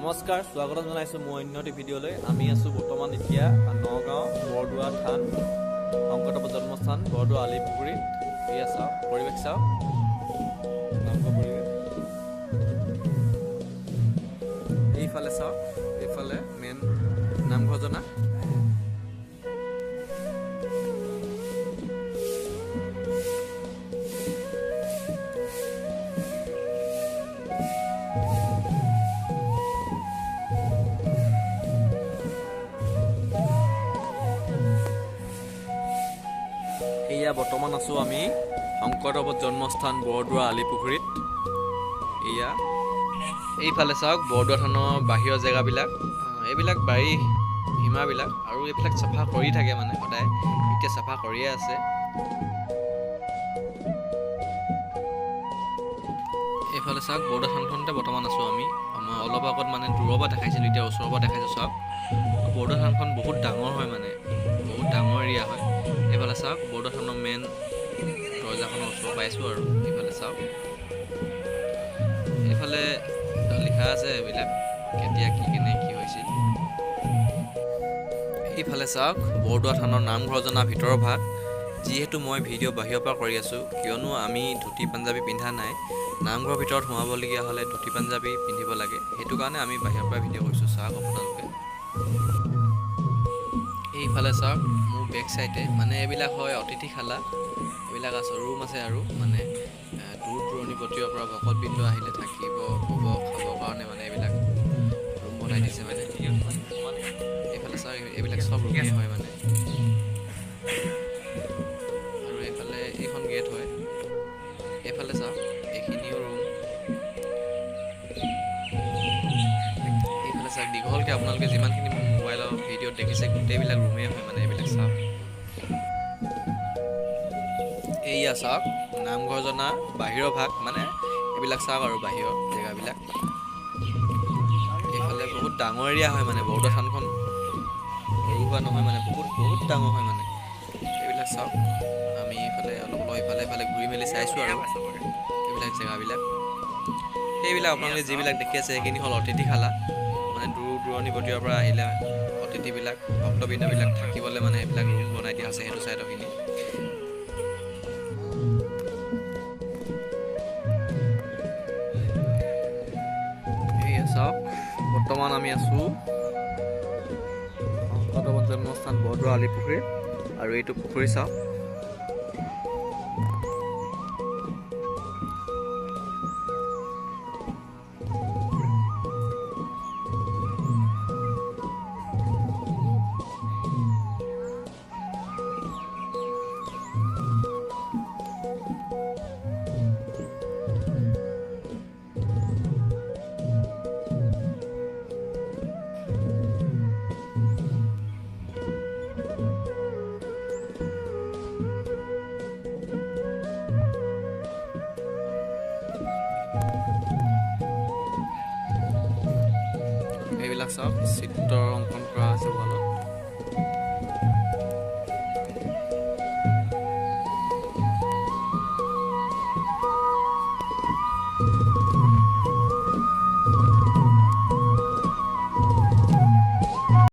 নমস্কাৰ, স্বাগতম জনাইছোঁ মোৰ অন্য এটি ভিডিঅ'লৈ। আমি আছোঁ বৰ্তমান এতিয়া নগাঁও বৰদোৱা থান, শংকৰদেৱৰ জন্মস্থান বৰদোৱা আলি পুখুৰীত। এয়া চাওক, পৰিৱেশ চাওক, নামঘৰ পৰিৱেশ। এইফালে চাওক, এইফালে মেইন নামঘৰ জনা। এয়া বৰ্তমান আছোঁ আমি শংকৰদেৱৰ জন্মস্থান বৰদোৱা আলি পুখুৰীত। এয়া এইফালে চাওক, বৰদোৱা থানৰ বাহিৰৰ জেগাবিলাক, এইবিলাক বাৰী সীমাবিলাক, আৰু এইবিলাক চাফা কৰি থাকে মানে সদায়, এতিয়া চাফা কৰিয়ে আছে। এইফালে চাওক, বৰদোৱা থানখনতে বৰ্তমান আছোঁ আমি। আমাৰ অলপ আগত মানে দূৰৰ পৰা দেখাইছিলোঁ, এতিয়া ওচৰৰ পৰা দেখাইছোঁ। চাওক, বৰদোৱা থানখন বহুত ডাঙৰ হয়, মানে বহুত ডাঙৰ এৰিয়া হয়। এইফালে চাওক, বৰদোৱা থানৰ মেইন দৰ্জাখনৰ ওচৰ পাইছোঁ আৰু এইফালে চাওক, এইফালে লিখা আছে এইবিলাক কেতিয়া কি কেনে কি হৈছিল। এইফালে চাওক, বৰদোৱা থানৰ নামঘৰ জনা ভিতৰৰ ভাগ। যিহেতু মই ভিডিঅ' বাহিৰৰ পৰা কৰি আছোঁ, কিয়নো আমি ধুতি পাঞ্জাবী পিন্ধা নাই, নামঘৰৰ ভিতৰত সোমাবলগীয়া হ'লে ধুতি পাঞ্জাবী পিন্ধিব লাগে, সেইটো কাৰণে আমি বাহিৰৰ পৰা ভিডিঅ' কৰিছোঁ। চাওক আপোনালোকে, এইফালে চাওক, মোৰ বেক চাইডে মানে এইবিলাক হয় অতিথিশালা, এইবিলাক আছে, ৰুম আছে, আৰু মানে দূৰ দূৰণিবতীয়ৰ পৰা ভকতবৃন্দ আহিলে থাকিব, শুব, খাবৰ কাৰণে মানে এইবিলাক ৰুম বনাই দিছে মানে। এইফালে চাওক, এইবিলাক চব ৰুমেই হয় মানে, আৰু এইফালে এইখন গেট হয়। এইফালে চাওক, এইখিনিও ৰুম। এইফালে চাওক, দীঘলকৈ আপোনালোকে যিমানখিনি মোৰ মোবাইলৰ ভিডিঅ'ত দেখিছে, গোটেইবিলাক ৰুমেই হয় মানে। এইবিলাক চাওক, এইয়া চাওক, নামঘৰ জনা বাহিৰৰ ভাগ, মানে এইবিলাক চাওক আৰু বাহিৰৰ জেগাবিলাক। এইফালে বহুত ডাঙৰ এৰিয়া হয় মানে, বৰদোৱা থানখন সৰু হোৱা নহয় মানে, বহুত ডাঙৰ হয় মানে। এইবিলাক চাওক, আমি এইফালে অলপ ইফালে ঘূৰি মেলি চাইছোঁ আৰু এইবিলাক জেগাবিলাক। সেইবিলাক আপোনালোকে যিবিলাক দেখি আছে, সেইখিনি হ'ল অতিথিশালা, মানে দূৰ দূৰণিবতীয়ৰ পৰা আহিলে অতিথিবিলাক, ভক্তবৃন্দবিলাক থাকিবলৈ মানে এইবিলাক ৰুম বনাই দিয়া আছে সেইটো চাইডৰখিনি। এয়া চাওক, বৰ্তমান আমি আছোঁ শংকৰদেৱৰ জন্মস্থান বৰদোৱা আলি পুখুৰী, আৰু এইটো পুখুৰী চাওক। এইবিলাক চাওক, চিত্ৰ অংকন কৰা আছে ৱালত।